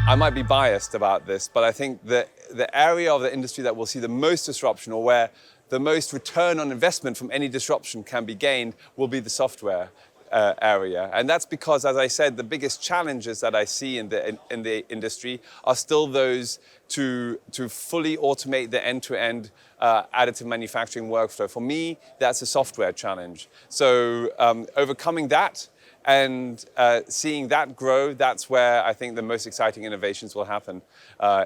I might be biased about this, but I think that the area of the industry that will see the most disruption, or where the most return on investment from any disruption can be gained, will be the software area. And that's because, as I said, the biggest challenges that I see in the industry are still those to fully automate the end-to-end additive manufacturing workflow. For me, that's a software challenge. So overcoming that and seeing that grow, that's where I think the most exciting innovations will happen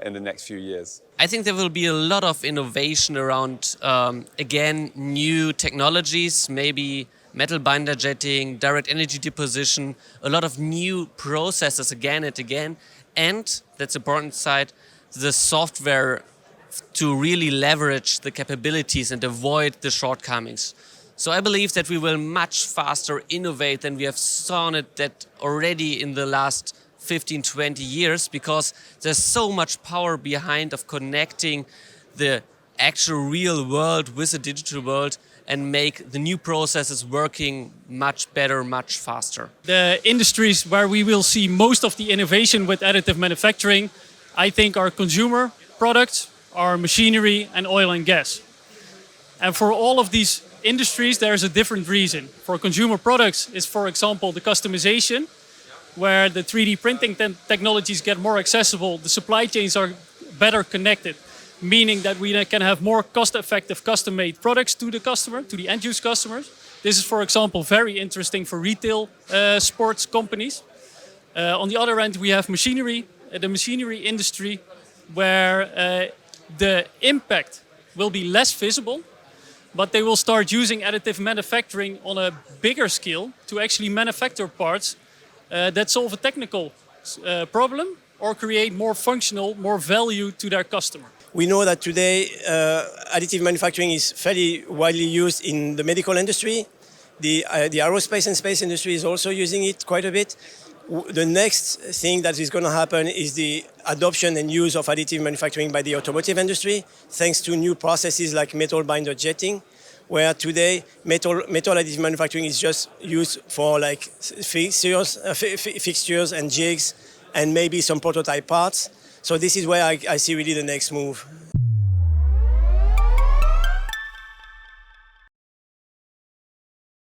in the next few years. I think there will be a lot of innovation around, again, new technologies, maybe metal binder jetting, direct energy deposition, a lot of new processes again and again. And, that's the important side, the software to really leverage the capabilities and avoid the shortcomings. So I believe that we will much faster innovate than we have seen it that already in the last 15, 20 years, because there's so much power behind of connecting the actual real world with the digital world and make the new processes working much better, much faster. The industries where we will see most of the innovation with additive manufacturing, I think, are consumer products, are machinery and oil and gas. And for all of these industries, there's a different reason. For consumer products is, for example, the customization, where the 3D printing technologies get more accessible, the supply chains are better connected, meaning that we can have more cost-effective custom-made products to the customer, to the end-use customers. This is, for example, very interesting for retail sports companies. On the other end, we have machinery, the machinery industry, where the impact will be less visible, but they will start using additive manufacturing on a bigger scale to actually manufacture parts that solve a technical problem or create more functional, more value to their customer. We know that today additive manufacturing is fairly widely used in the medical industry. The aerospace and space industry is also using it quite a bit. The next thing that is going to happen is the adoption and use of additive manufacturing by the automotive industry, thanks to new processes like metal binder jetting, where today metal additive manufacturing is just used for like fixtures and jigs and maybe some prototype parts. So this is where I see really the next move.